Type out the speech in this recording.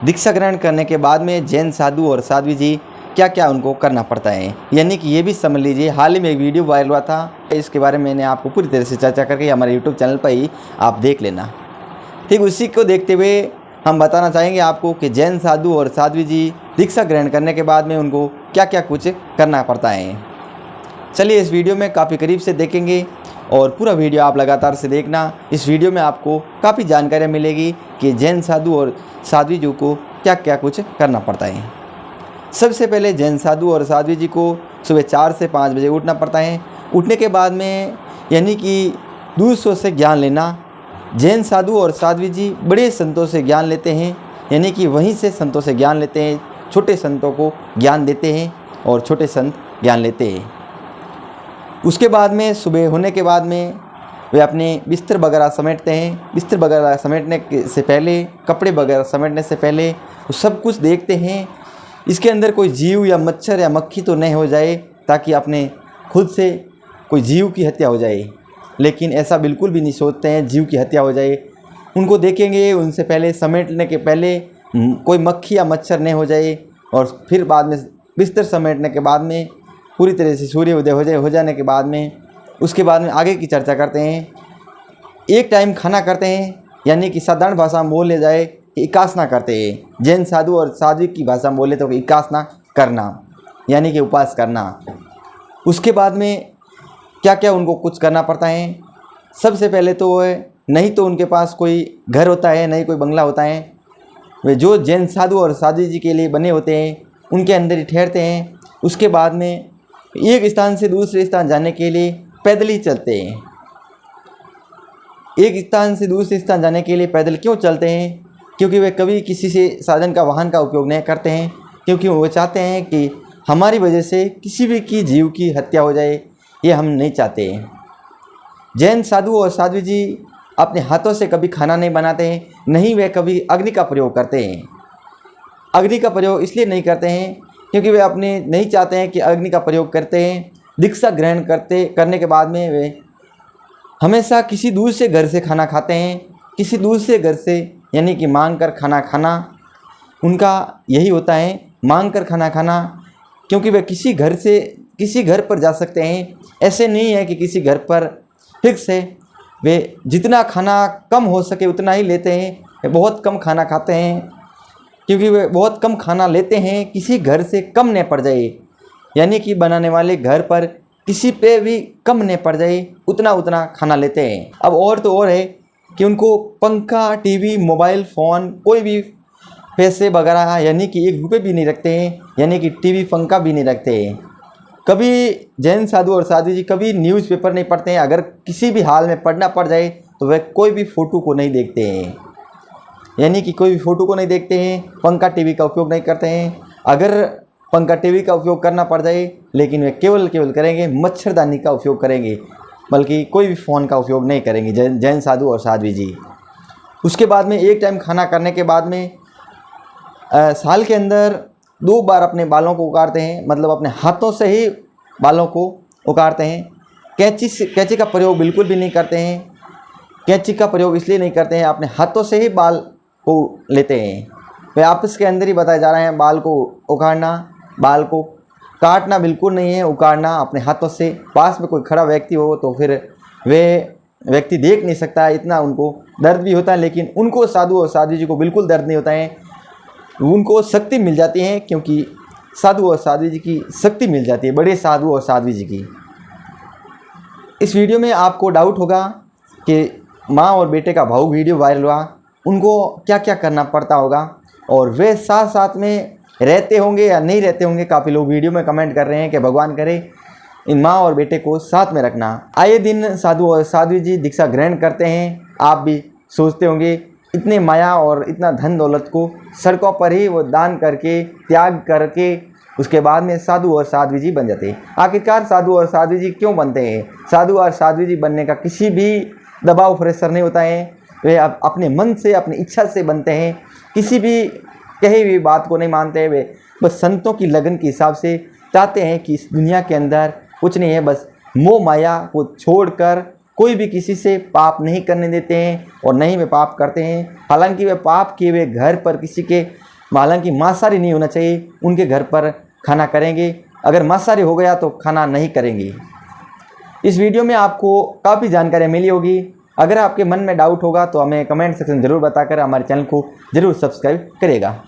दीक्षा ग्रहण करने के बाद में जैन साधु और साध्वी जी क्या क्या उनको करना पड़ता है, यानी कि ये भी समझ लीजिए। हाल ही में एक वीडियो वायरल हुआ था, इसके बारे में मैंने आपको पूरी तरह से चर्चा करके हमारे यूट्यूब चैनल पर ही आप देख लेना। ठीक उसी को देखते हुए हम बताना चाहेंगे आपको कि जैन साधु और साध्वी जी दीक्षा ग्रहण करने के बाद में उनको क्या क्या कुछ करना पड़ता है। चलिए इस वीडियो में काफ़ी करीब से देखेंगे और पूरा वीडियो आप लगातार से देखना। इस वीडियो में आपको काफ़ी जानकारियाँ मिलेगी कि जैन साधु और साध्वी जी को क्या क्या कुछ करना पड़ता है। सबसे पहले जैन साधु और साध्वी जी को सुबह 4 से 5 बजे उठना पड़ता है। उठने के बाद में यानी कि दूसरों से ज्ञान लेना। जैन साधु और साध्वी जी बड़े संतों से ज्ञान लेते हैं, यानी कि वहीं से संतों से ज्ञान लेते हैं। छोटे संतों को ज्ञान देते हैं और छोटे संत ज्ञान लेते हैं। उसके बाद में सुबह होने के बाद में वे अपने बिस्तर वगैरह समेटते हैं। बिस्तर वगैरह समेटने से पहले, कपड़े वगैरह समेटने से पहले वो सब कुछ देखते हैं इसके अंदर कोई जीव या मच्छर या मक्खी तो नहीं हो जाए, ताकि अपने खुद से कोई जीव की हत्या हो जाए। लेकिन ऐसा बिल्कुल भी नहीं सोचते हैं जीव की हत्या हो जाए। उनको देखेंगे उनसे पहले, समेटने के पहले कोई मक्खी या मच्छर नहीं हो जाए। और फिर बाद में बिस्तर समेटने के बाद में पूरी तरह से सूर्य उदय हो जाने के बाद में उसके बाद में आगे की चर्चा करते हैं। एक टाइम खाना करते हैं, यानी कि साधारण भाषा में बोले जाए उपासना करते हैं। जैन साधु और साध्वी की भाषा में बोले तो उपासना करना, यानी कि उपास करना। उसके बाद में क्या क्या उनको कुछ करना पड़ता है। सबसे पहले तो वो नहीं तो उनके पास कोई घर होता है, नहीं कोई बंगला होता है। वे जो जैन साधु और साध्वी जी के लिए बने होते हैं उनके अंदर ही ठहरते हैं। उसके बाद में एक स्थान से दूसरे स्थान जाने के लिए पैदल ही चलते हैं। एक स्थान से दूसरे स्थान जाने के लिए पैदल क्यों चलते हैं? क्योंकि वे कभी किसी से साधन का, वाहन का उपयोग नहीं करते हैं, क्योंकि वो चाहते हैं कि हमारी वजह से किसी भी की जीव की हत्या हो जाए, ये हम नहीं चाहते हैं। जैन साधु और साध्वी जी अपने हाथों से कभी खाना नहीं बनाते हैं, नहीं वे कभी अग्नि का प्रयोग करते हैं। अग्नि का प्रयोग इसलिए नहीं करते हैं क्योंकि वे अपने नहीं चाहते हैं कि अग्नि का प्रयोग करते हैं। दीक्षा ग्रहण करने के बाद में वे हमेशा किसी दूसरे घर से खाना खाते हैं। किसी दूसरे घर से, यानी कि मांग कर खाना खाना उनका यही होता है, मांग कर खाना खाना। क्योंकि वे किसी घर पर जा सकते हैं, ऐसे नहीं है कि किसी घर पर फिक्स है। वे जितना खाना कम हो सके उतना ही लेते हैं। वे बहुत कम खाना खाते हैं, क्योंकि वे बहुत कम खाना लेते हैं, किसी घर से कम न पड़ जाए, यानी कि बनाने वाले घर पर किसी पे भी कम न पड़ जाए, उतना खाना लेते हैं। अब और तो और है कि उनको पंखा, टीवी, मोबाइल फ़ोन, कोई भी पैसे वगैरह, यानी कि 1 रुपये भी नहीं रखते हैं, यानी कि टीवी, पंखा भी नहीं रखते हैं। कभी जैन साधु और साध्वी जी कभी न्यूज़पेपर नहीं पढ़ते हैं। अगर किसी भी हाल में पढ़ना पड़ जाए तो वह कोई भी फ़ोटो को नहीं देखते हैं, यानी कि कोई भी फ़ोटो को नहीं देखते हैं। पंखा, टीवी का उपयोग नहीं करते हैं। अगर पंखा, टीवी का उपयोग करना पड़ जाए, लेकिन वे केवल करेंगे मच्छरदानी का उपयोग करेंगे, बल्कि कोई भी फ़ोन का उपयोग नहीं करेंगे जैन साधु और साध्वी जी। उसके बाद में एक टाइम खाना करने के बाद में साल के अंदर 2 बार अपने बालों को उखाड़ते हैं, मतलब अपने हाथों से ही बालों को उखाड़ते हैं। कैंची का प्रयोग बिल्कुल भी नहीं करते हैं। कैंची का प्रयोग इसलिए नहीं करते हैं, अपने हाथों से ही बाल को लेते हैं। वे आपस के अंदर ही बताए जा रहे हैं, बाल को उखाड़ना, बाल को काटना बिल्कुल नहीं है, उखाड़ना अपने हाथों से। पास में कोई खड़ा व्यक्ति हो तो फिर वे व्यक्ति देख नहीं सकता है, इतना उनको दर्द भी होता है। लेकिन उनको, साधु और साध्वी जी को बिल्कुल दर्द नहीं होता है। उनको शक्ति मिल जाती है, क्योंकि साधु और साध्वी जी की शक्ति मिल जाती है, बड़े साधु और साध्वी जी की। इस वीडियो में आपको डाउट होगा कि माँ और बेटे का भावुक वीडियो वायरल हुआ, उनको क्या क्या करना पड़ता होगा, और वे साथ साथ में रहते होंगे या नहीं रहते होंगे। काफ़ी लोग वीडियो में कमेंट कर रहे हैं कि भगवान करे इन माँ और बेटे को साथ में रखना। आए दिन साधु और साध्वी जी दीक्षा ग्रहण करते हैं। आप भी सोचते होंगे इतने माया और इतना धन दौलत को सड़कों पर ही वो दान करके, त्याग करके उसके बाद में साधु और साध्वी जी बन जाते हैं। आखिरकार साधु और साध्वी जी क्यों बनते हैं? साधु और साध्वी जी बनने का किसी भी दबाव, प्रेशर नहीं होता है। वे अपने मन से, अपनी इच्छा से बनते हैं। किसी भी कहीं भी बात को नहीं मानते हैं। वे बस संतों की लगन के हिसाब से चाहते हैं कि इस दुनिया के अंदर कुछ नहीं है, बस मोह माया को छोड़कर कोई भी किसी से पाप नहीं करने देते हैं और नहीं वे पाप करते हैं। हालांकि वे पाप किए हुए घर पर किसी के, हालांकि मांसाहारी नहीं होना चाहिए, उनके घर पर खाना करेंगे। अगर मांसाहारी हो गया तो खाना नहीं करेंगे। इस वीडियो में आपको काफ़ी जानकारी मिली होगी। अगर आपके मन में डाउट होगा तो हमें कमेंट सेक्शन ज़रूर बताकर हमारे चैनल को ज़रूर सब्सक्राइब करिएगा।